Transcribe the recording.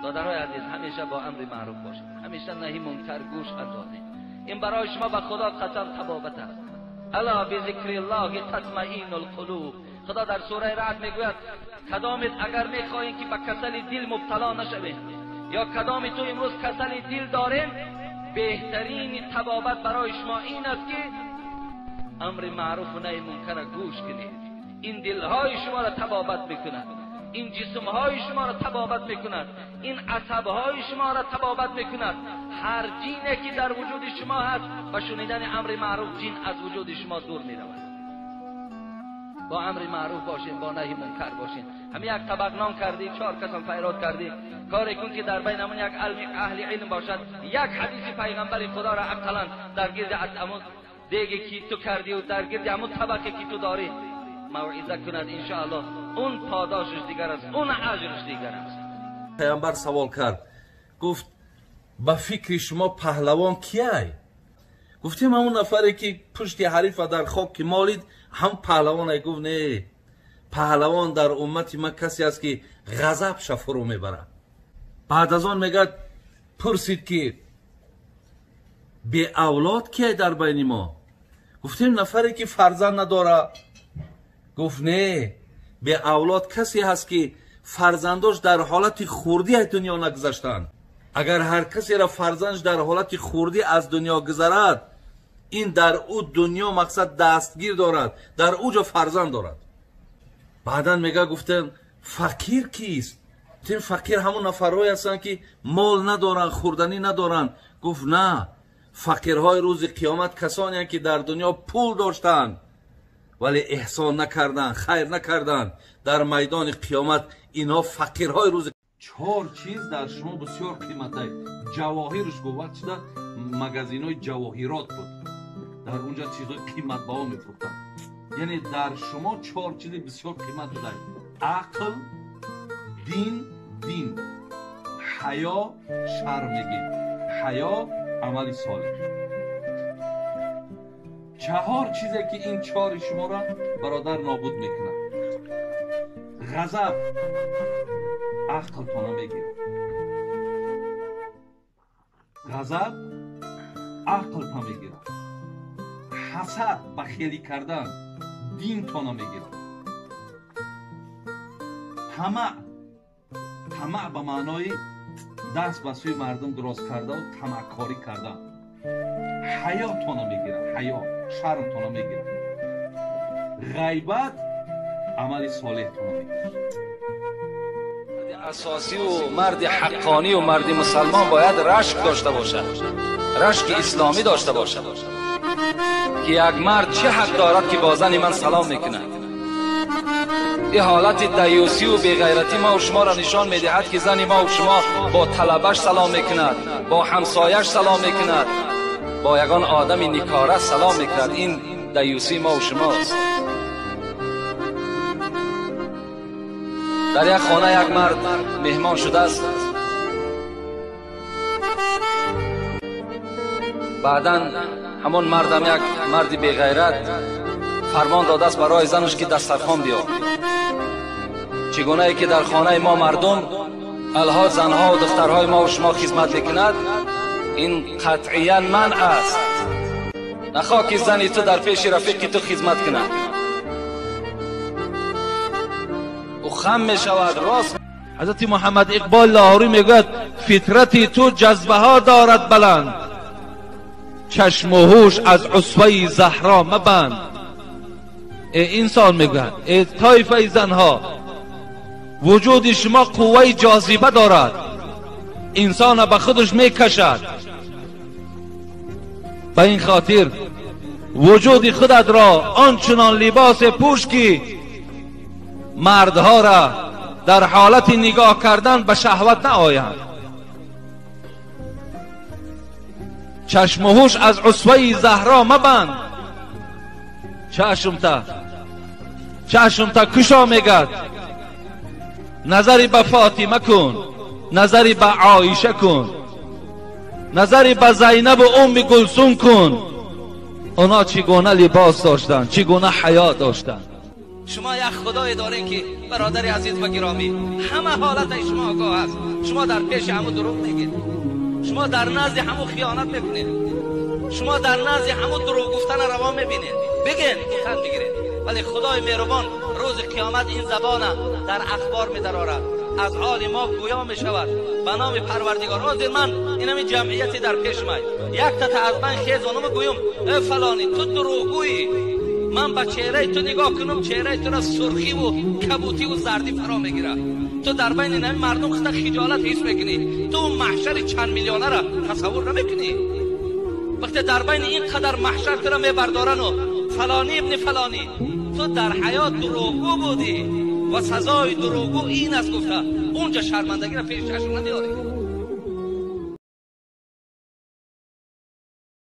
برادرای عزیز همیشه با امر معروف باشید، همیشه نهی منکر گوش اندازید. این برای شما به خدا قسم تبابت است. الا بذکر الله تطمئن القلوب. خدا در سوره رعد میگوید کدامت اگر میخواهید که به کسل دل مبتلا نشوید یا کدام تو امروز کسل دل دارین، بهترین تبابت برای شما این است که امر معروف و نهی منکر گوش کنید. این دلهای شما را تبابت میکند، این جسمهای شما را تبابت میکند، این عصبهای شما را تبابت میکند. هر جینی که در وجود شما هست با شنیدن امر معروف جین از وجود شما دور میرود. با امر معروف باشین، با نهی منکر باشین. همین یک طبق نان کردی، 4 کس هم فیراد کردی، کاری کن که در بینمون یک اهل علم باشد، یک حدیث پیغمبر خدا را اقلا در گرد همون دیگه که تو کردی و در گرد همون طبقه که تو داری موعظه کند، انشاءالله اون پاداشش دیگر است، اون اجرش دیگر است. پیامبر سوال کرد، گفت با فکر شما پهلوان کیه؟ گفتیم همون نفری که پشت حریف در خاک که مالید هم پهلوانه. گفت نه، پهلوان در امت ما کسی است که غضب فرو میبره. بعد از آن میگه پرسید که بی اولاد کیه در بین ما؟ گفتیم نفری که فرزند نداره. گفت نه، بی اولاد کسی هست که فرزنداش در حالت خوردی دنیا نگذشتن. اگر هر کسی را فرزندش در حالت خوردی از دنیا گذرد، این در او دنیا مقصد دستگیر دارد، در اوجا فرزند دارد. بعدا میگه گفتن فقیر کیست؟ تیم فقیر همون نفرهایی هستن که مال ندارن، خوردنی ندارن. گفت نه، فقیرهای روز قیامت کسانی هستند که در دنیا پول داشتن ولی احسان نکردن، خیر نکردن. در میدان قیامت اینا فقیرهای روز. 4 چیز در شما بسیار قیمته. جواهرش گفت شده مگزینای جواهرات بود، در اونجا چیزای قیمت بها میفروختن. یعنی در شما 4 چیز بسیار قیمت بوده: عقل، دین، حیا، شرمگی. حیا عمل صالح. 4 چیزی که این 4 شما را برادر نابود میکنه. غضب عقل تانا میگیره، غضب عقل تانا میگیره، حسد بخیلی کردن دین تانا میگیره، طمع به معنای دست به سوی مردم دراز کرده و طمع کاری کردن. حیا تانا میگیره، حیا شرم تانا میگیره. غیبت عمل صالح تانا میگیره. اساسی و مرد حقانی و مرد مسلمان باید رشک داشته باشد، رشک اسلامی داشته باشد که یک مرد چه حق دارد که با زن من سلام میکند. این حالت دیوسی و بیغیرتی ما و شما را نشان میدهد که زن ما و شما با طلبش سلام میکند، با همسایش سلام میکند، با یگان آدم نیکاره سلام میکند. این دیوسی ما و شماست. در یک خانه یک مرد مهمان شده است. بعداً همون مردم یک مرد بیغیرت فرمان داده است برای زنش که دسترخوان بیار. چگونه ای که در خانه ما مردم الها زنها و دخترهای ما و شما خدمت میکند، این قطعیاً منع است. نخواه که زنی تو در پیش رفیقی تو خدمت کند، او خم می شود. راست حضرت محمد اقبال لاهوری میگوید فطرتی تو جذبه ها دارد بلند، چشم و هوش از عصوه زهرا مبند. ای انسان میگوید، ای طایفه زنها، وجود شما قوه جاذبه دارد، انسان به خودش میکشد. به این خاطر وجود خودت را آنچنان لباس پوش که مردها را در حالت نگاه کردن به شهوت نآیند. چشم و هوش از عصوه زهرا مبند. چشم تا کشا میگد، نظری به فاطمه کن، نظری به عایشه کن، نظری به زینب و ام کلثوم کن. اونا چگونه لباس داشتن، چگونه حیا داشتن، شما یک خدای دارین که برادر عزیز و گرامی همه حالت شما آگاه است. شما در پیش همو دروغ میگید، شما در نزد همو خیانت میکنید، شما در نزد همو دروغ گفتن روا میبینید. بگین گفتن بگیرید، ولی خدای مهربان روز قیامت این زبان در اخبار میدرارد، از حال ما گویا میشود به نام پروردگار. حاضر من اینم جمعیتی در پیش من، یک تا از من خیز و گویم ای فلانی تو دروغگویی، من به چهره تو نگاه کنم چهره تو را سرخی و کبوتی و زردی فرا میگیره. تو در بین این مردم خود خجالت حس میکنی، تو محشر چند میلیونه را تصور نمیکنی. وقتی در بین این قدر محشر تو را میبردارن و فلانی ابن فلانی تو در حیات دروغگو بودی و سزای دروغگو این است گفته، اونجا شرمندگی را پیش چشم نداری.